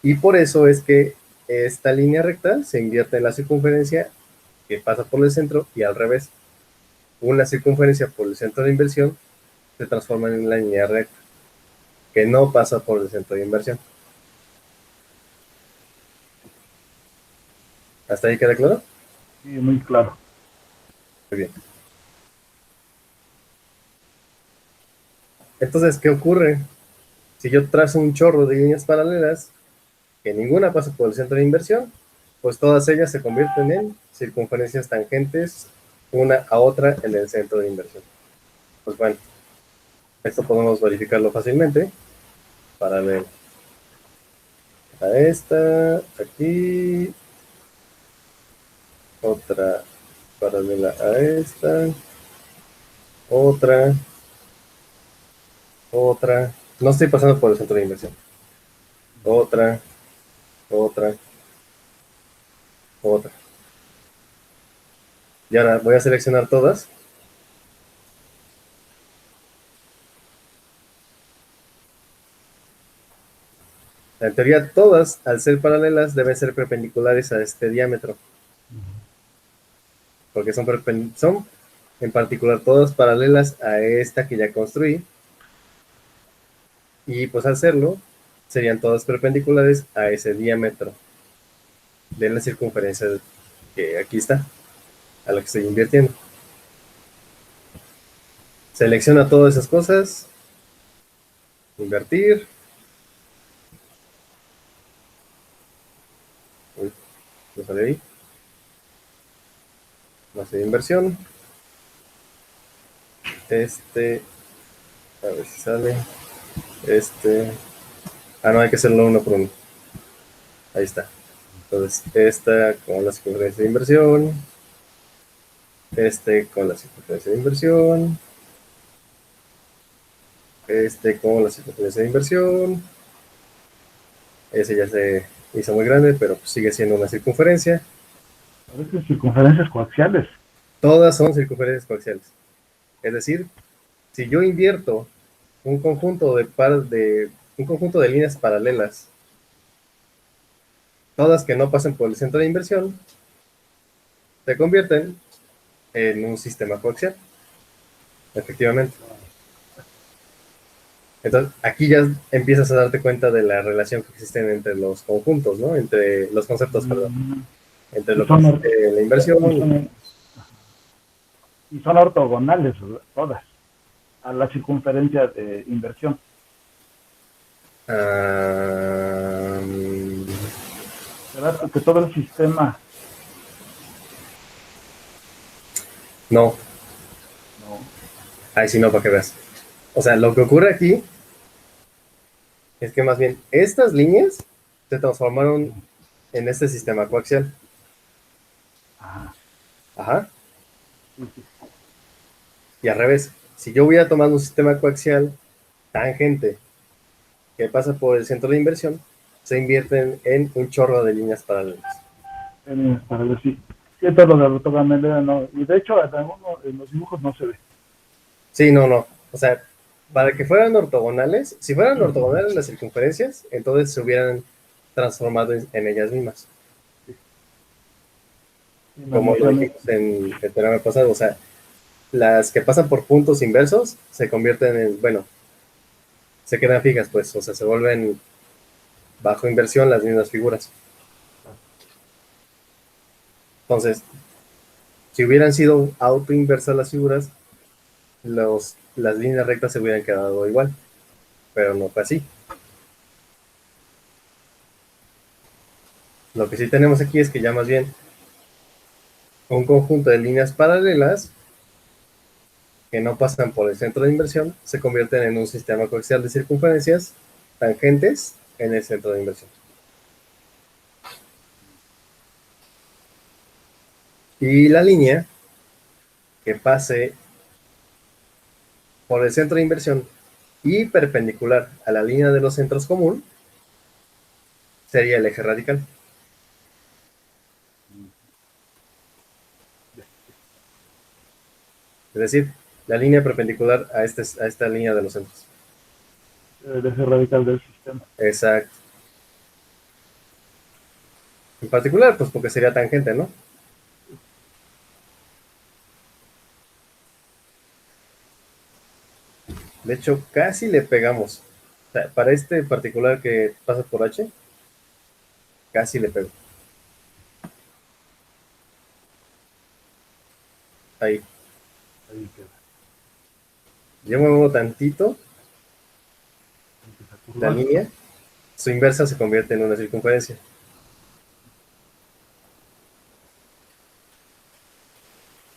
Y por eso es que esta línea recta se invierte en la circunferencia que pasa por el centro y al revés. Una circunferencia por el centro de inversión se transforma en una línea recta que no pasa por el centro de inversión. ¿Hasta ahí queda claro? Sí, muy claro. Muy bien. Entonces, ¿qué ocurre? Si yo trazo un chorro de líneas paralelas, que ninguna pasa por el centro de inversión, pues todas ellas se convierten en circunferencias tangentes una a otra en el centro de inversión. Pues bueno, esto podemos verificarlo fácilmente para ver a esta, aquí, otra paralela a esta, otra, otra, no estoy pasando por el centro de inversión, otra, otra, otra. Y ahora voy a seleccionar todas. En teoría, todas, al ser paralelas, deben ser perpendiculares a este diámetro. Porque son en particular todas paralelas a esta que ya construí. Y pues al hacerlo, serían todas perpendiculares a ese diámetro de la circunferencia que aquí está, a la que estoy invirtiendo. Selecciona todas esas cosas, invertir. Uy, no sale ahí. Más de inversión. A ver si sale. No, hay que hacerlo uno por uno. Ahí está. Entonces, esta con la circunferencia de inversión. Con la circunferencia de inversión. Con la circunferencia de inversión. Ese ya se hizo muy grande, pero pues sigue siendo una circunferencia. Parecen circunferencias coaxiales. Todas son circunferencias coaxiales. Es decir, si yo invierto un conjunto un conjunto de líneas paralelas, todas que no pasen por el centro de inversión, se convierten en un sistema coaxial. Efectivamente. Entonces, aquí ya empiezas a darte cuenta de la relación que existe entre los conjuntos, ¿no? Entre los conceptos, perdón. entre Y lo que es la inversión. y son ortogonales todas a la circunferencia de inversión. Ah, ¿Verdad? Porque todo el sistema, no, no. ahí sí no, para que veas. O sea, lo que ocurre aquí es que más bien estas líneas se transformaron en este sistema coaxial. Ajá, Ajá. sí, sí. Y al revés, si yo voy a tomar un sistema coaxial tangente que pasa por el centro de inversión, se invierten en un chorro de líneas paralelas. Para decir, sí, todo lo de la ortogonalidad no. Y de hecho, en los dibujos no se ve. Sí, no, no. O sea, para que fueran ortogonales, si fueran ortogonales las circunferencias, entonces se hubieran transformado en ellas mismas, Sí, sí, las como lo nociones. dijimos en el programa pasado. O sea, las que pasan por puntos inversos se convierten en, bueno, se quedan fijas, pues, o sea, se vuelven bajo inversión las mismas figuras. Entonces, si hubieran sido autoinversas las figuras, las líneas rectas se hubieran quedado igual, pero no fue así. Lo que sí tenemos aquí es que ya más bien un conjunto de líneas paralelas que no pasan por el centro de inversión se convierten en un sistema coaxial de circunferencias tangentes en el centro de inversión. Y la línea que pase por el centro de inversión y perpendicular a la línea de los centros común sería el eje radical. Es decir, la línea perpendicular a esta línea de los centros. El eje radical del sistema. Exacto. En particular, pues porque sería tangente, ¿no? De hecho, casi le pegamos. O sea, para este particular que pasa por H, casi le pego. Ahí. Ahí queda. Yo muevo tantito Empieza a la curvar. línea, su inversa se convierte en una circunferencia.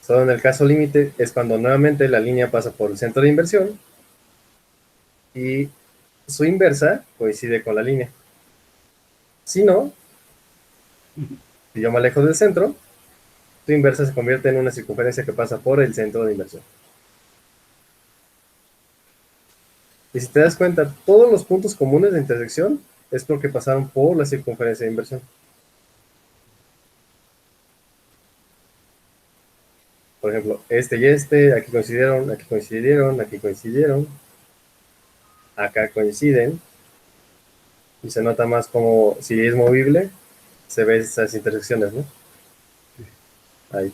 Solo en el caso límite es cuando nuevamente la línea pasa por el centro de inversión y su inversa coincide con la línea. Si no, si yo me alejo del centro, su inversa se convierte en una circunferencia que pasa por el centro de inversión. Y si te das cuenta, todos los puntos comunes de intersección es porque pasaron por la circunferencia de inversión. Por ejemplo, este y este, aquí coincidieron, aquí coincidieron, aquí coincidieron, acá coinciden, y se nota más como si es movible, se ve esas intersecciones, ¿no? Ahí.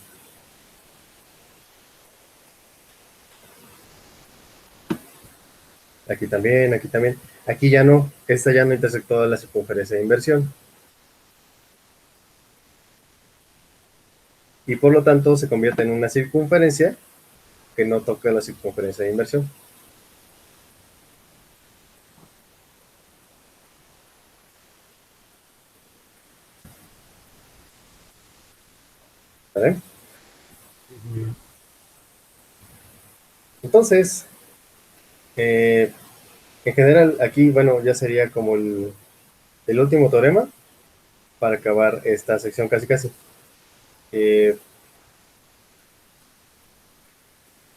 Aquí también, aquí también. Aquí ya no, esta ya no intersectó la circunferencia de inversión. Y por lo tanto se convierte en una circunferencia que no toca la circunferencia de inversión. ¿Vale? Entonces, eh, en general, aquí, bueno, ya sería como el último teorema para acabar esta sección casi casi. Eh,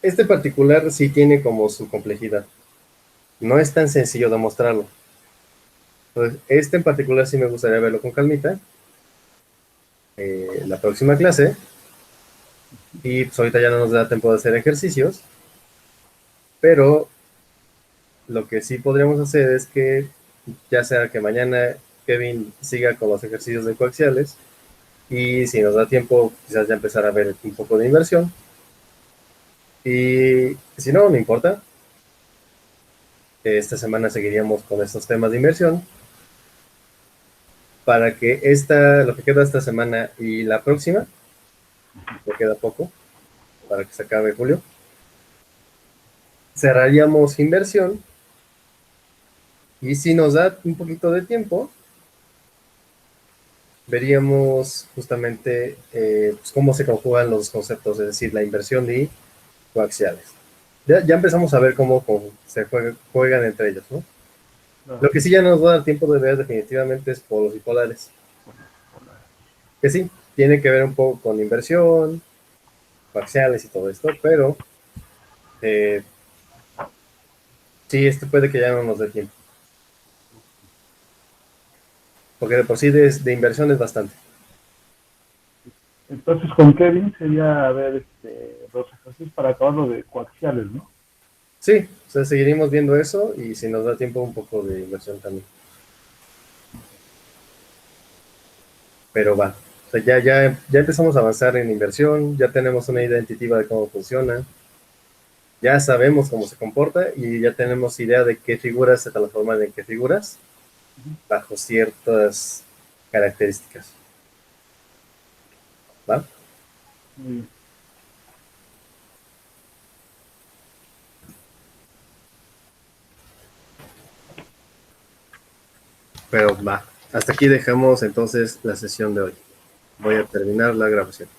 este particular sí tiene como su complejidad. No es tan sencillo demostrarlo. Entonces, este en particular sí me gustaría verlo con calmita. La próxima clase. Y pues ahorita ya no nos da tiempo de hacer ejercicios. Pero lo que sí podríamos hacer es que, ya sea que mañana Kevin siga con los ejercicios de coaxiales. Y si nos da tiempo, quizás ya empezar a ver un poco de inversión. Y si no, no importa. Esta semana seguiríamos con estos temas de inversión. para que lo que queda esta semana y la próxima, me queda poco, para que se acabe julio, cerraríamos inversión y si nos da un poquito de tiempo, veríamos justamente pues cómo se conjugan los conceptos, es decir, la inversión y coaxiales. Ya empezamos a ver cómo se juegan entre ellos, ¿no? Claro, Lo que sí ya nos va a dar tiempo de ver definitivamente es polos y polares, que sí, tiene que ver un poco con inversión, parciales y todo esto, pero eh, sí, puede que ya no nos dé tiempo, porque de por sí de inversión es bastante. entonces con Kevin sería ver los ejercicios para acabar lo de coaxiales, ¿no? Sí, o sea, seguiremos viendo eso y si nos da tiempo un poco de inversión también, pero va. O sea, ya empezamos a avanzar en inversión, ya tenemos una idea intuitiva de cómo funciona, ya sabemos cómo se comporta y ya tenemos idea de qué figuras se transforman en qué figuras bajo ciertas características. ¿Va? Muy bien. Pero va. Hasta aquí dejamos entonces la sesión de hoy. Voy a terminar la grabación.